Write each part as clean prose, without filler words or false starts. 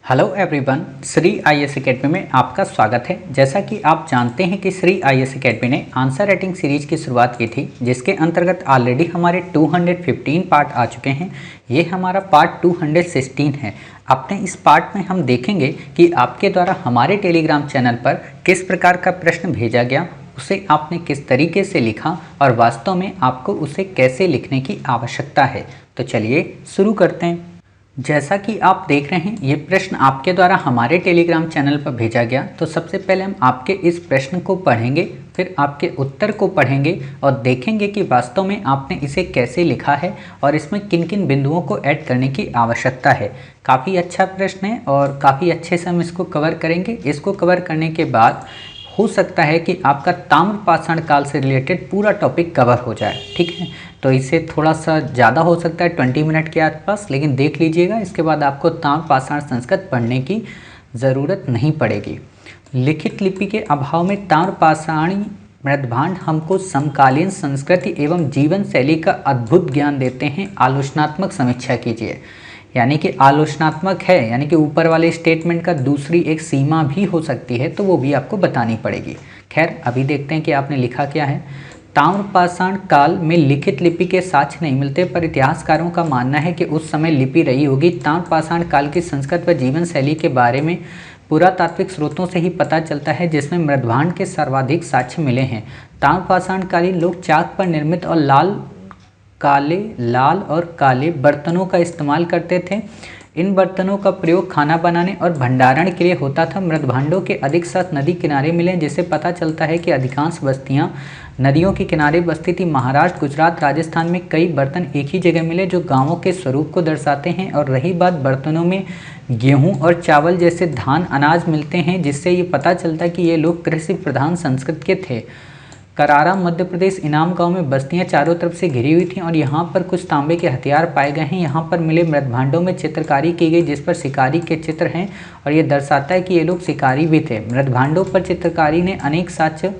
Hello everyone, Shri IAS academy में आपका स्वागत है। जैसा कि आप जानते हैं कि श्री आईएएस एकेडमी ने आंसर राइटिंग सीरीज की शुरुआत की थी, जिसके अंतर्गत ऑलरेडी हमारे 215 पार्ट आ चुके हैं। ये हमारा पार्ट 216 है। अपने इस पार्ट में हम देखेंगे कि आपके द्वारा हमारे टेलीग्राम चैनल पर किस प्रकार का प्रश्न भेजा गया, उसे आपने किस तरीके से लिखा और वास्तव में आपको उसे कैसे लिखने की आवश्यकता है। तो चलिए शुरू करते हैं। जैसा कि आप देख रहे हैं, ये प्रश्न आपके द्वारा हमारे टेलीग्राम चैनल पर भेजा गया। तो सबसे पहले हम आपके इस प्रश्न को पढ़ेंगे, फिर आपके उत्तर को पढ़ेंगे और देखेंगे कि वास्तव में आपने इसे कैसे लिखा है और इसमें किन किन बिंदुओं को ऐड करने की आवश्यकता है। काफ़ी अच्छा प्रश्न है और काफ़ी अच्छे से हम इसको कवर करेंगे। इसको कवर करने के बाद हो सकता है कि आपका ताम्रपाषाण काल से रिलेटेड पूरा टॉपिक कवर हो जाए। ठीक है, तो इसे थोड़ा सा ज़्यादा हो सकता है 20 मिनट के आसपास, लेकिन देख लीजिएगा, इसके बाद आपको ताम्रपाषाण संस्कृत पढ़ने की ज़रूरत नहीं पड़ेगी। लिखित लिपि के अभाव में ताम्रपाषाणी मृदभांड हमको समकालीन संस्कृति एवं जीवन शैली का अद्भुत ज्ञान देते हैं। आलोचनात्मक समीक्षा कीजिए। यानी कि आलोचनात्मक है, यानी कि ऊपर वाले स्टेटमेंट का दूसरी एक सीमा भी हो सकती है, तो वो भी आपको बतानी पड़ेगी। खैर, अभी देखते हैं कि आपने लिखा क्या है। ताम्रपाषाण काल में लिखित लिपि के साक्ष्य नहीं मिलते, पर इतिहासकारों का मानना है कि उस समय लिपि रही होगी। ताम्रपाषाण काल की संस्कृत व जीवन शैली के बारे में पुरातात्विक स्रोतों से ही पता चलता है, जिसमें मृदभांड के सर्वाधिक साक्ष्य मिले हैं। ताम्रपाषाण कालीन लोग चाक पर निर्मित और लाल और काले बर्तनों का इस्तेमाल करते थे। इन बर्तनों का प्रयोग खाना बनाने और भंडारण के लिए होता था। मृदभांडों के अधिक साथ नदी किनारे मिले, जिससे पता चलता है कि अधिकांश बस्तियां नदियों के किनारे बसती थी। महाराष्ट्र, गुजरात, राजस्थान में कई बर्तन एक ही जगह मिले जो गांवों के स्वरूप को दर्शाते हैं। और रही बात बर्तनों में गेहूं और चावल जैसे धान अनाज मिलते हैं, जिससे ये पता चलता है कि ये लोग कृषि प्रधान संस्कृति के थे। करारा मध्य प्रदेश इनाम गांव में बस्तियां चारों तरफ से घिरी हुई थीं और यहाँ पर कुछ तांबे के हथियार पाए गए हैं। यहाँ पर मिले मृदभांडों में चित्रकारी की गई, जिस पर शिकारी के चित्र हैं और ये दर्शाता है कि ये लोग शिकारी भी थे। मृदभांडों पर चित्रकारी ने अनेक साक्ष्य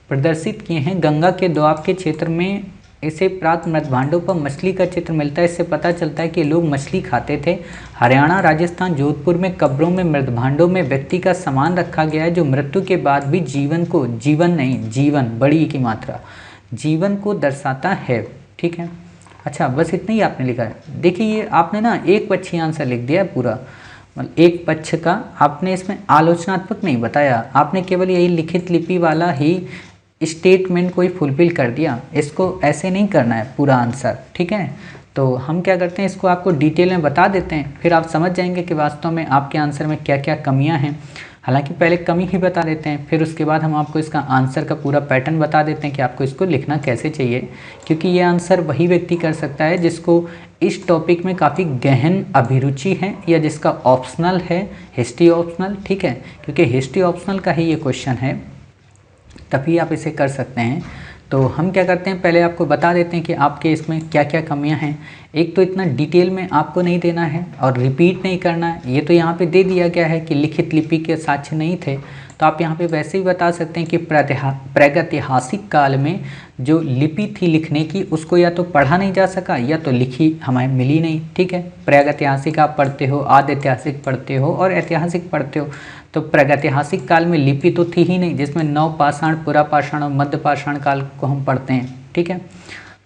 प्रदर्शित किए हैं। गंगा के दोआब के क्षेत्र में इसे प्राप्त मृदभांडों पर मछली का चित्र मिलता है। इससे पता चलता है कि लोग मछली खाते थे। हरियाणा, राजस्थान, जोधपुर में कब्रों में मृदभांडों में व्यक्ति का सामान रखा गया है, जो मृत्यु के बाद भी जीवन बड़ी की मात्रा जीवन को दर्शाता है। ठीक है, अच्छा, बस इतना ही आपने लिखा है। देखिए, ये आपने ना एक पक्षी आंसर लिख दिया है पूरा, मतलब एक पक्ष का। आपने इसमें आलोचनात्मक नहीं बताया, आपने केवल यही लिखित लिपि वाला ही स्टेटमेंट को ही फुलफिल कर दिया। इसको ऐसे नहीं करना है पूरा आंसर। ठीक है, तो हम क्या करते हैं, इसको आपको डिटेल में बता देते हैं, फिर आप समझ जाएंगे कि वास्तव में आपके आंसर में क्या क्या कमियां हैं। हालांकि पहले कमी ही बता देते हैं, फिर उसके बाद हम आपको इसका आंसर का पूरा पैटर्न बता देते हैं कि आपको इसको लिखना कैसे चाहिए। क्योंकि ये आंसर वही व्यक्ति कर सकता है जिसको इस टॉपिक में काफ़ी गहन अभिरुचि है या जिसका ऑप्शनल है, हिस्ट्री ऑप्शनल। ठीक है, क्योंकि हिस्ट्री ऑप्शनल का ही ये क्वेश्चन है, तभी आप इसे कर सकते हैं। तो हम क्या करते हैं, पहले आपको बता देते हैं कि आपके इसमें क्या क्या कमियां हैं। एक तो इतना डिटेल में आपको नहीं देना है और रिपीट नहीं करना है। ये तो यहाँ पे दे दिया गया है कि लिखित लिपि के साक्ष्य नहीं थे, तो आप यहाँ पे वैसे ही बता सकते हैं कि प्रागैतिहासिक काल में जो लिपि थी लिखने की, उसको या तो पढ़ा नहीं जा सका या तो लिखी हमें मिली नहीं। ठीक है, प्रागैतिहासिक आप पढ़ते हो, आदि ऐतिहासिक पढ़ते हो और ऐतिहासिक पढ़ते हो। तो प्रागैतिहासिक काल में लिपि तो थी ही नहीं, जिसमें नवपाषाण, पुरापाषाण और मध्यपाषाण काल को हम पढ़ते हैं। ठीक है,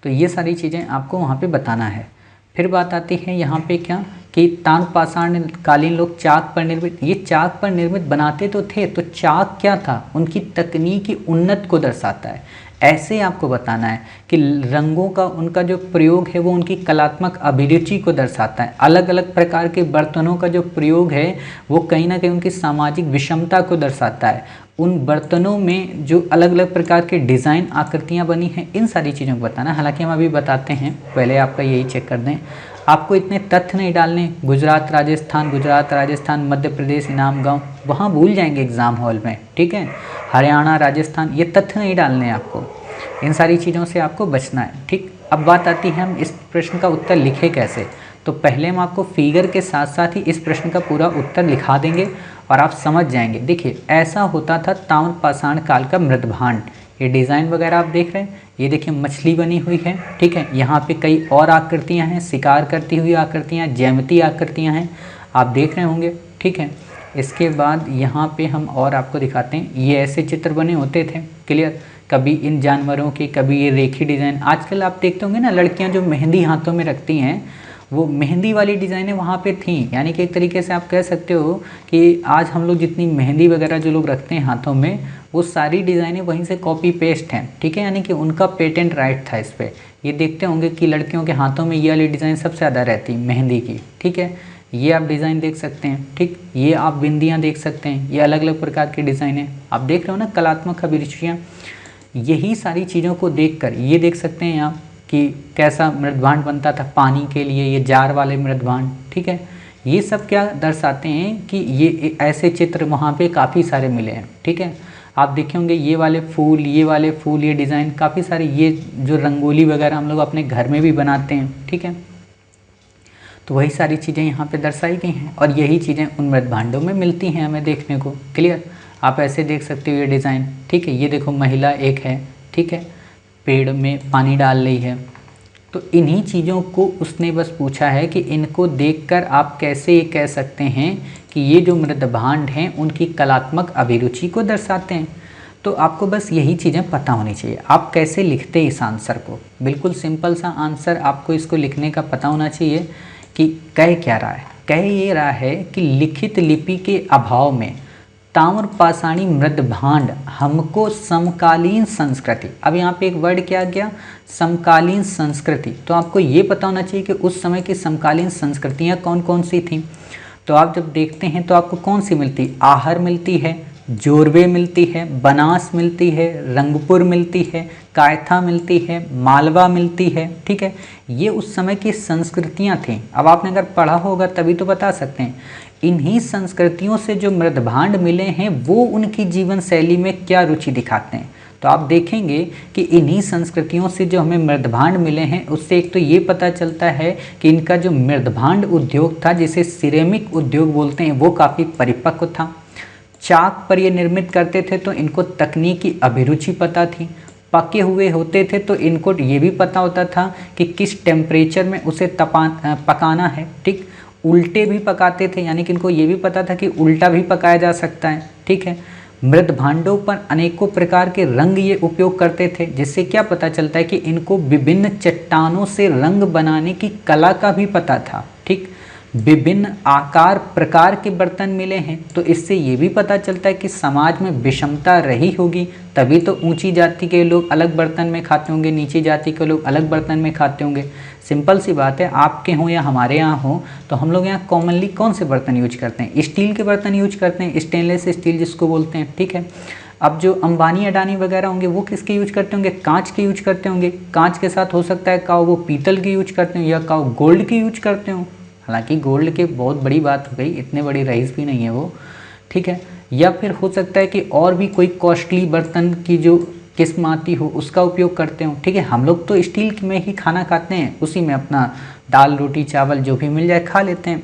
तो ये सारी चीज़ें आपको वहाँ पे बताना है। फिर बात आती है यहाँ पे क्या कि ताम्रपाषाण कालीन लोग चाक पर निर्मित, ये चाक पर निर्मित बनाते तो थे, तो चाक क्या था, उनकी तकनीकी उन्नत को दर्शाता है। ऐसे आपको बताना है कि रंगों का उनका जो प्रयोग है वो उनकी कलात्मक अभिरुचि को दर्शाता है। अलग अलग प्रकार के बर्तनों का जो प्रयोग है वो कहीं ना कहीं उनकी सामाजिक विषमता को दर्शाता है। उन बर्तनों में जो अलग अलग प्रकार के डिज़ाइन आकृतियाँ बनी हैं, इन सारी चीज़ों को बताना है। हालांकि हम अभी बताते हैं, पहले आपका यही चेक कर दें। आपको इतने तथ्य नहीं डालने, गुजरात राजस्थान, मध्य प्रदेश इनाम गांव, वहाँ भूल जाएंगे एग्ज़ाम हॉल में। ठीक है, हरियाणा, राजस्थान, ये तथ्य नहीं डालने आपको, इन सारी चीज़ों से आपको बचना है। ठीक, अब बात आती है हम इस प्रश्न का उत्तर लिखे कैसे। तो पहले हम आपको फिगर के साथ साथ ही इस प्रश्न का पूरा उत्तर लिखा देंगे और आप समझ जाएंगे। देखिए, ऐसा होता था ताम्रपाषाण काल का मृदभांड। ये डिज़ाइन वगैरह आप देख रहे हैं, ये देखिए मछली बनी हुई है। ठीक है, यहाँ पे कई और आकृतियाँ हैं, शिकार करती हुई आकृतियाँ, ज्यामितीय आकृतियाँ हैं, आप देख रहे होंगे। ठीक है। इसके बाद यहाँ पे हम और आपको दिखाते हैं, ये ऐसे चित्र बने होते थे, क्लियर। कभी इन जानवरों की, कभी ये रेखी डिज़ाइन। आजकल आप देखते होंगे ना, लड़कियाँ जो मेहंदी हाथों में रखती हैं, वो मेहंदी वाली डिज़ाइनें वहाँ पे थी। यानी कि एक तरीके से आप कह सकते हो कि आज हम लोग जितनी मेहंदी वगैरह जो लोग रखते हैं हाथों में, वो सारी डिज़ाइनें वहीं से कॉपी पेस्ट हैं, ठीक है। यानी कि उनका पेटेंट राइट था इस पर। ये देखते होंगे कि लड़कियों के हाथों में ये वाली डिज़ाइन सबसे ज़्यादा रहती मेहंदी की, ठीक है। ये आप डिज़ाइन देख सकते हैं, ठीक। ये आप बिंदियाँ देख सकते हैं, ये अलग अलग प्रकार की डिज़ाइन है। आप देख रहे हो ना कलात्मक अभिरुचियाँ। यही सारी चीज़ों को देखकर ये देख सकते हैं आप कि कैसा मृदभांड बनता था पानी के लिए, ये जार वाले मृदभांड, ठीक है। ये सब क्या दर्शाते हैं कि ये ऐसे चित्र वहाँ पे काफ़ी सारे मिले हैं, ठीक है। आप देखे होंगे ये वाले फूल, ये वाले फूल, ये डिज़ाइन काफ़ी सारे, ये जो रंगोली वगैरह हम लोग अपने घर में भी बनाते हैं, ठीक है। तो वही सारी चीज़ें यहाँ पे दर्शाई गई हैं और यही चीज़ें उन मृदभांडों में मिलती हैं हमें देखने को, क्लियर। आप ऐसे देख सकते हो ये डिज़ाइन, ठीक है। ये देखो महिला एक है, ठीक है, पेड़ में पानी डाल रही है। तो इन्हीं चीज़ों को उसने बस पूछा है कि इनको देखकर आप कैसे ये कह सकते हैं कि ये जो मृदभांड हैं उनकी कलात्मक अभिरुचि को दर्शाते हैं। तो आपको बस यही चीज़ें पता होनी चाहिए। आप कैसे लिखते हैं इस आंसर को, बिल्कुल सिंपल सा आंसर आपको इसको लिखने का पता होना चाहिए कि कह क्या रहा है। कह ये रहा है कि लिखित लिपि के अभाव में ताम्रपाषाणी मृदभांड हमको समकालीन संस्कृति, अब यहाँ पे एक वर्ड क्या गया, समकालीन संस्कृति। तो आपको ये पता होना चाहिए कि उस समय की समकालीन संस्कृतियाँ कौन कौन सी थीं। तो आप जब देखते हैं तो आपको कौन सी मिलती, आहर मिलती है, जोरवे मिलती है, बनास मिलती है, रंगपुर मिलती है, कायथा मिलती है, मालवा मिलती है, ठीक है। ये उस समय की संस्कृतियाँ थीं। अब आपने अगर पढ़ा होगा तभी तो बता सकते हैं। इन्हीं संस्कृतियों से जो मृदभांड मिले हैं वो उनकी जीवन शैली में क्या रुचि दिखाते हैं। तो आप देखेंगे कि इन्हीं संस्कृतियों से जो हमें मृदभांड मिले हैं उससे एक तो ये पता चलता है कि इनका जो मृदभांड उद्योग था, जिसे सिरेमिक उद्योग बोलते हैं, वो काफ़ी परिपक्व था। चाक पर ये निर्मित करते थे तो इनको तकनीकी अभिरुचि पता थी। पके हुए होते थे तो इनको ये भी पता होता था कि किस टेम्परेचर में उसे पकाना है, ठीक। उल्टे भी पकाते थे, यानी कि इनको ये भी पता था कि उल्टा भी पकाया जा सकता है, ठीक है। मृदभांडों पर अनेकों प्रकार के रंग ये उपयोग करते थे, जिससे क्या पता चलता है कि इनको विभिन्न चट्टानों से रंग बनाने की कला का भी पता था, ठीक। विभिन्न आकार प्रकार के बर्तन मिले हैं, तो इससे ये भी पता चलता है कि समाज में विषमता रही होगी, तभी तो ऊंची जाति के लोग अलग बर्तन में खाते होंगे, नीची जाति के लोग अलग बर्तन में खाते होंगे। सिंपल सी बात है, आपके हों या हमारे यहाँ हो, तो हम लोग यहाँ कॉमनली कौन से बर्तन यूज करते हैं, स्टील के बर्तन यूज करते हैं, स्टेनलेस स्टील जिसको बोलते हैं, ठीक है। अब जो अंबानी अडानी वगैरह होंगे वो किसके यूज करते होंगे, कांच के यूज करते होंगे। कांच के साथ हो सकता है काओ वो पीतल के यूज करते हो या काओ गोल्ड के यूज करते हो। हालांकि गोल्ड के बहुत बड़ी बात हो गई, इतने बड़ी रईस भी नहीं है वो, ठीक है। या फिर हो सकता है कि और भी कोई कॉस्टली बर्तन की जो किस्म आती हो उसका उपयोग करते हो, ठीक है। हम लोग तो स्टील में ही खाना खाते हैं, उसी में अपना दाल रोटी चावल जो भी मिल जाए खा लेते हैं।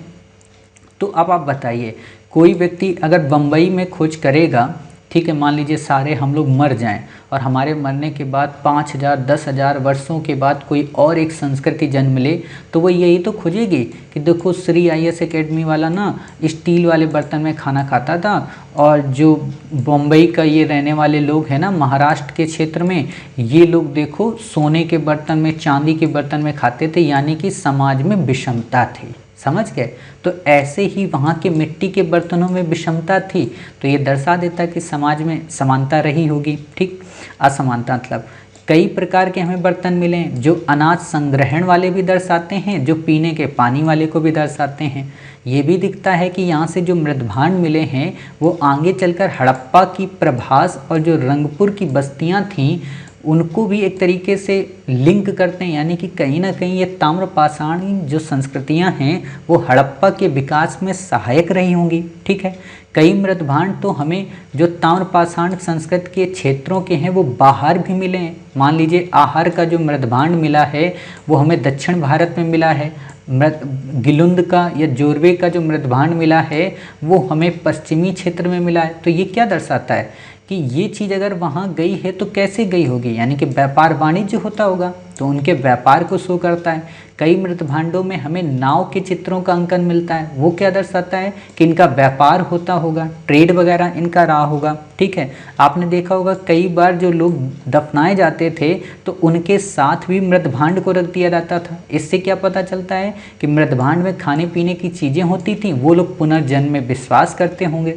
तो अब आप बताइए, कोई व्यक्ति अगर बम्बई में खोज करेगा, ठीक है, मान लीजिए सारे हम लोग मर जाएं और हमारे मरने के बाद 5000 10,000 वर्षों के बाद कोई और एक संस्कृति जन्म ले, तो वो यही तो खोजेगी कि देखो श्री IAS एकेडमी वाला ना स्टील वाले बर्तन में खाना खाता था, और जो बम्बई का ये रहने वाले लोग हैं ना महाराष्ट्र के क्षेत्र में, ये लोग देखो सोने के बर्तन में चांदी के बर्तन में खाते थे, यानी कि समाज में विषमता थी। समझ गए। तो ऐसे ही वहाँ के मिट्टी के बर्तनों में विषमता थी, तो ये दर्शा देता कि समाज में समानता रही होगी, ठीक। असमानता मतलब कई प्रकार के हमें बर्तन मिले हैं, जो अनाज संग्रहण वाले भी दर्शाते हैं, जो पीने के पानी वाले को भी दर्शाते हैं। ये भी दिखता है कि यहाँ से जो मृदभांड मिले हैं वो आगे चलकर हड़प्पा की प्रभास और जो रंगपुर की बस्तियाँ थीं उनको भी एक तरीके से लिंक करते हैं, यानी कि कहीं ना कहीं ये ताम्रपाषाणी जो संस्कृतियां हैं वो हड़प्पा के विकास में सहायक रही होंगी, ठीक है। कई मृदभांड तो हमें जो ताम्रपाषाण संस्कृति के क्षेत्रों के हैं वो बाहर भी मिले हैं। मान लीजिए आहर का जो मृदभांड मिला है वो हमें दक्षिण भारत में मिला है, गिलुंद का या जोरवे का जो मृदभांड मिला है वो हमें पश्चिमी क्षेत्र में मिला है। तो ये क्या दर्शाता है कि ये चीज़ अगर वहाँ गई है तो कैसे गई होगी, यानी कि व्यापार वाणिज्य होता होगा तो उनके व्यापार को शो करता है। कई मृत भांडों में हमें नाव के चित्रों का अंकन मिलता है, वो क्या दर्शाता है कि इनका व्यापार होता होगा, ट्रेड वगैरह इनका रहा होगा। ठीक है, आपने देखा होगा कई बार जो लोग दफनाए जाते थे तो उनके साथ भी मृत भांड को रख दिया जाता था। इससे क्या पता चलता है कि मृत भांड में खाने पीने की चीज़ें होती थी, वो लोग पुनर्जन्म में विश्वास करते होंगे।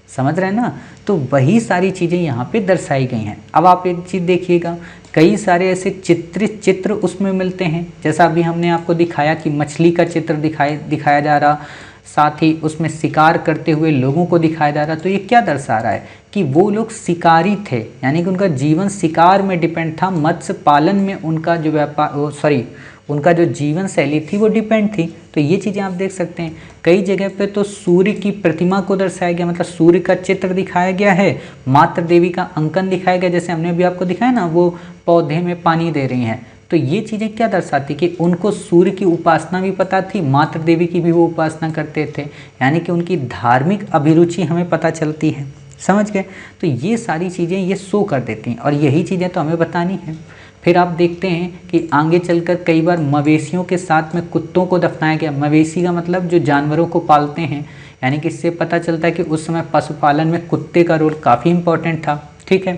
समझ रहे हैं ना, तो वही सारी चीज़ें यहाँ पे दर्शाई गई हैं। अब आप एक चीज़ देखिएगा, कई सारे ऐसे चित्र उसमें मिलते हैं, जैसा अभी हमने आपको दिखाया कि मछली का चित्र दिखाया जा रहा, साथ ही उसमें शिकार करते हुए लोगों को दिखाया जा रहा। तो ये क्या दर्शा रहा है कि वो लोग शिकारी थे, यानी कि उनका जीवन शिकार में डिपेंड था, मत्स्य पालन में उनका जो उनका जो जीवन शैली थी वो डिपेंड थी। तो ये चीज़ें आप देख सकते हैं। कई जगह पे तो सूर्य की प्रतिमा को दर्शाया गया, मतलब सूर्य का चित्र दिखाया गया है, मातृ देवी का अंकन दिखाया गया, जैसे हमने अभी आपको दिखाया ना, वो पौधे में पानी दे रही हैं। तो ये चीज़ें क्या दर्शाती कि उनको सूर्य की उपासना भी पता थी, मातृ देवी की भी वो उपासना करते थे, यानी कि उनकी धार्मिक अभिरुचि हमें पता चलती है। समझ गए? तो ये सारी चीज़ें ये शो कर देती हैं और यही चीज़ें तो हमें बतानी है। फिर आप देखते हैं कि आगे चलकर कई बार मवेशियों के साथ में कुत्तों को दफनाया गया। मवेशी का मतलब जो जानवरों को पालते हैं, यानी कि इससे पता चलता है कि उस समय पशुपालन में कुत्ते का रोल काफ़ी इम्पोर्टेंट था। ठीक है,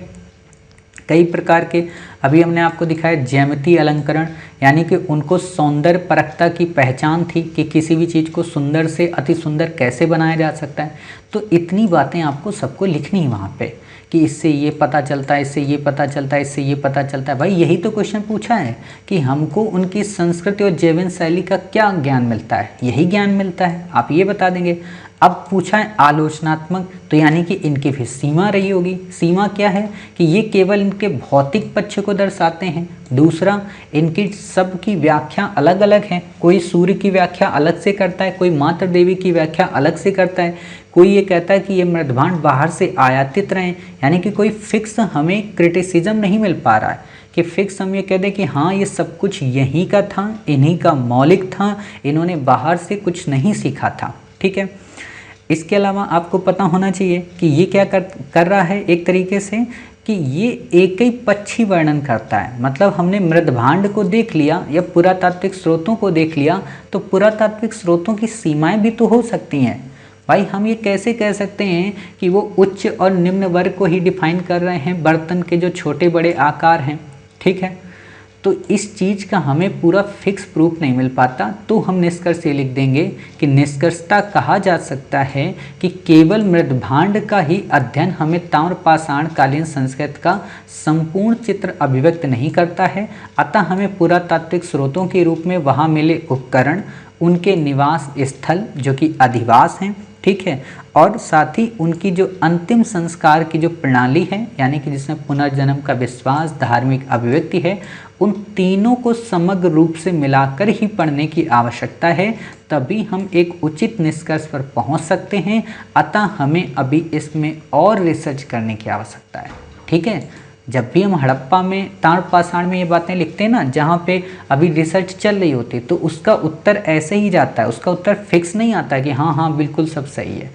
कई प्रकार के अभी हमने आपको दिखाया ज्यामितीय अलंकरण, यानी कि उनको सौंदर्य परखता की पहचान थी कि किसी भी चीज़ को सुंदर से अति सुंदर कैसे बनाया जा सकता है। तो इतनी बातें आपको सबको लिखनी है वहाँ पे कि इससे ये पता चलता है, इससे ये पता चलता है, इससे ये पता चलता है। भाई यही तो क्वेश्चन पूछा है कि हमको उनकी संस्कृति और जीवन शैली का क्या ज्ञान मिलता है, यही ज्ञान मिलता है, आप ये बता देंगे। अब पूछा है आलोचनात्मक, तो यानी कि इनकी भी सीमा रही होगी। सीमा क्या है कि ये केवल इनके भौतिक पक्ष को दर्शाते हैं। दूसरा, इनकी सब की व्याख्या अलग अलग है, कोई सूर्य की व्याख्या अलग से करता है, कोई मातृ देवी की व्याख्या अलग से करता है, कोई ये कहता है कि ये मृदभांड बाहर से आयातित रहे, यानी कि कोई फिक्स हमें क्रिटिसिज्म नहीं मिल पा रहा है कि फिक्स हम ये कह दें कि हाँ ये सब कुछ यहीं का था, इन्हीं का मौलिक था, इन्होंने बाहर से कुछ नहीं सीखा था। ठीक है, इसके अलावा आपको पता होना चाहिए कि ये क्या कर रहा है, एक तरीके से कि ये एक ही पक्षी वर्णन करता है। मतलब हमने मृदभांड को देख लिया या पुरातात्विक स्रोतों को देख लिया, तो पुरातात्विक स्रोतों की सीमाएं भी तो हो सकती हैं। भाई हम ये कैसे कह सकते हैं कि वो उच्च और निम्न वर्ग को ही डिफाइन कर रहे हैं, बर्तन के जो छोटे बड़े आकार हैं। ठीक है, तो इस चीज़ का हमें पूरा फिक्स प्रूफ नहीं मिल पाता, तो हम निष्कर्ष ये लिख देंगे कि निष्कर्षता कहा जा सकता है कि केवल मृदभांड का ही अध्ययन हमें ताम्रपाषाण कालीन संस्कृति का संपूर्ण चित्र अभिव्यक्त नहीं करता है। अतः हमें पुरातात्विक स्रोतों के रूप में वहाँ मिले उपकरण, उनके निवास स्थल जो कि अधिवास हैं, ठीक है, और साथ ही उनकी जो अंतिम संस्कार की जो प्रणाली है, यानी कि जिसमें पुनर्जन्म का विश्वास, धार्मिक अभिव्यक्ति है, उन तीनों को समग्र रूप से मिलाकर ही पढ़ने की आवश्यकता है, तभी हम एक उचित निष्कर्ष पर पहुंच सकते हैं। अतः हमें अभी इसमें और रिसर्च करने की आवश्यकता है। ठीक है, जब भी हम हड़प्पा में, ताम्रपाषाण में ये बातें लिखते हैं ना, जहाँ पे अभी रिसर्च चल रही होती है, तो उसका उत्तर ऐसे ही जाता है, उसका उत्तर फिक्स नहीं आता है कि हाँ हाँ बिल्कुल सब सही है।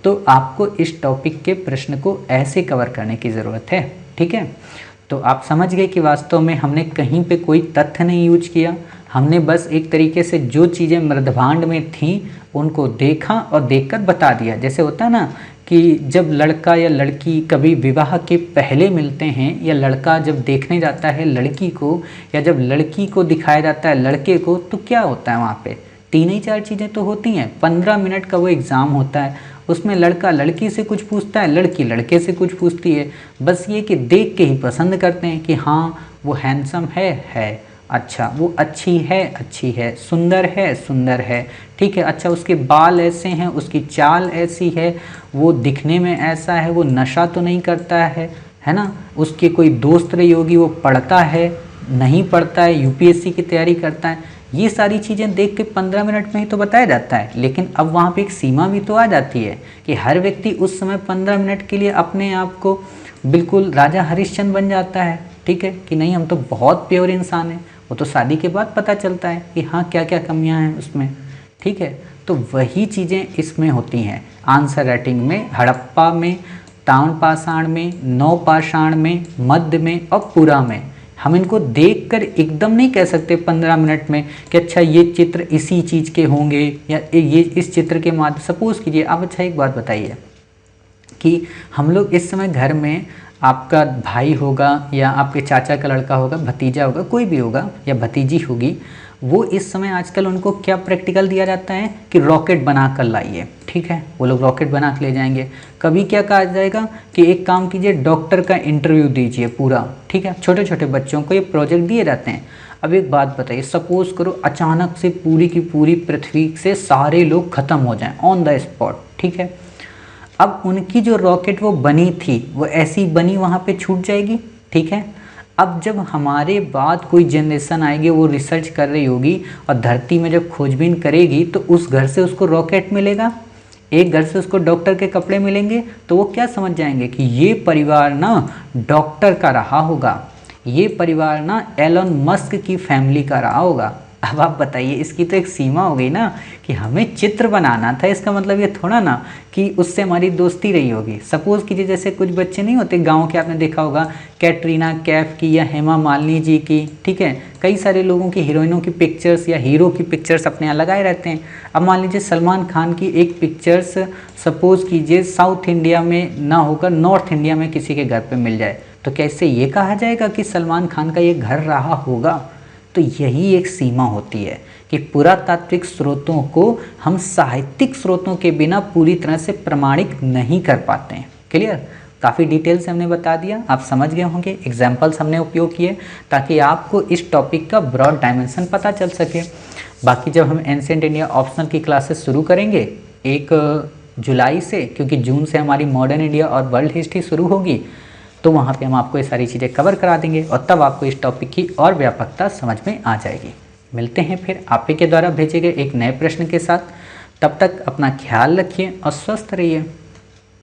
तो आपको इस टॉपिक के प्रश्न को ऐसे कवर करने की ज़रूरत है। ठीक है, तो आप समझ गए कि वास्तव में हमने कहीं पे कोई तथ्य नहीं यूज किया, हमने बस एक तरीके से जो चीज़ें मृदभांड में थीं उनको देखा और देखकर बता दिया। जैसे होता है ना कि जब लड़का या लड़की कभी विवाह के पहले मिलते हैं, या लड़का जब देखने जाता है लड़की को, या जब लड़की को दिखाया जाता है लड़के को, तो क्या होता है वहाँ पे? तीन ही चार चीज़ें तो होती हैं। 15 मिनट का वो एग्ज़ाम होता है, उसमें लड़का लड़की से कुछ पूछता है, लड़की लड़के से कुछ पूछती है। बस ये कि देख के ही पसंद करते हैं कि हाँ वो हैंडसम है, अच्छा वो अच्छी है, सुंदर है, ठीक है, अच्छा उसके बाल ऐसे हैं, उसकी चाल ऐसी है, वो दिखने में ऐसा है, वो नशा तो नहीं करता है ना, उसके कोई दोस्त रही होगी, वो पढ़ता है नहीं पढ़ता है, यूपीएससी की तैयारी करता है। ये सारी चीज़ें देख के 15 मिनट में ही तो बताया जाता है। लेकिन अब वहाँ पे एक सीमा भी तो आ जाती है कि हर व्यक्ति उस समय 15 मिनट के लिए अपने आप को बिल्कुल राजा हरिश्चंद्र बन जाता है। ठीक है, कि नहीं हम तो बहुत प्योर इंसान हैं। वो तो शादी के बाद पता चलता है कि हाँ क्या क्या कमियां हैं उसमें। ठीक है, तो वही चीज़ें इसमें होती हैं आंसर राइटिंग में, हड़प्पा में, ताम्र पाषाण में, नव पाषाण में, मध्य में और पुरा में। हम इनको देखकर एकदम नहीं कह सकते 15 मिनट में कि अच्छा ये चित्र इसी चीज़ के होंगे या ये इस चित्र के माध्यम। सपोज कीजिए आप, अच्छा एक बात बताइए कि हम लोग इस समय घर में, आपका भाई होगा या आपके चाचा का लड़का होगा, भतीजा होगा, कोई भी होगा या भतीजी होगी, वो इस समय आजकल उनको क्या प्रैक्टिकल दिया जाता है कि रॉकेट बना कर लाइए, ठीक है, वो लोग रॉकेट बना के ले जाएंगे। कभी क्या कहा जाएगा कि एक काम कीजिए, डॉक्टर का इंटरव्यू दीजिए पूरा, ठीक है। छोटे छोटे बच्चों को ये प्रोजेक्ट दिए जाते हैं। अब एक बात बताइए, सपोज करो अचानक से पूरी की पूरी पृथ्वी से सारे लोग ख़त्म हो जाएं ऑन द स्पॉट, ठीक है। अब उनकी जो रॉकेट वो बनी थी वो ऐसी बनी वहाँ पे छूट जाएगी, ठीक है। अब जब हमारे बाद कोई जनरेशन आएगी, वो रिसर्च कर रही होगी और धरती में जब खोजबीन करेगी तो उस घर से उसको रॉकेट मिलेगा, एक घर से उसको डॉक्टर के कपड़े मिलेंगे, तो वो क्या समझ जाएंगे कि ये परिवार ना डॉक्टर का रहा होगा, ये परिवार ना एलन मस्क की फैमिली का रहा होगा। अब आप बताइए, इसकी तो एक सीमा हो गई ना कि हमें चित्र बनाना था, इसका मतलब ये थोड़ा ना कि उससे हमारी दोस्ती रही होगी। सपोज़ कीजिए जैसे कुछ बच्चे नहीं होते गांव के, आपने देखा होगा कैटरीना कैफ की या हेमा मालिनी जी की, ठीक है, कई सारे लोगों की हीरोइनों की पिक्चर्स या हीरो की पिक्चर्स अपने यहाँ लगाए रहते हैं। अब मान लीजिए सलमान खान की एक पिक्चर्स सपोज़ कीजिए साउथ इंडिया में ना होकर नॉर्थ इंडिया में किसी के घर पर मिल जाए, तो क्या इससे ये कहा जाएगा कि सलमान खान का ये घर रहा होगा? तो यही एक सीमा होती है कि पुरातात्विक स्रोतों को हम साहित्यिक स्रोतों के बिना पूरी तरह से प्रमाणित नहीं कर पाते हैं। क्लियर? काफ़ी डिटेल से हमने बता दिया, आप समझ गए होंगे। एग्जाम्पल्स हमने उपयोग किए ताकि आपको इस टॉपिक का ब्रॉड डायमेंशन पता चल सके। बाकी जब हम एंशिएंट इंडिया ऑप्शनल की क्लासेस शुरू करेंगे 1 जुलाई से, क्योंकि जून से हमारी मॉडर्न इंडिया और वर्ल्ड हिस्ट्री शुरू होगी, तो वहाँ पे हम आपको ये सारी चीज़ें कवर करा देंगे और तब आपको इस टॉपिक की और व्यापकता समझ में आ जाएगी। मिलते हैं फिर आप ही के द्वारा भेजे गए एक नए प्रश्न के साथ। तब तक अपना ख्याल रखिए और स्वस्थ रहिए।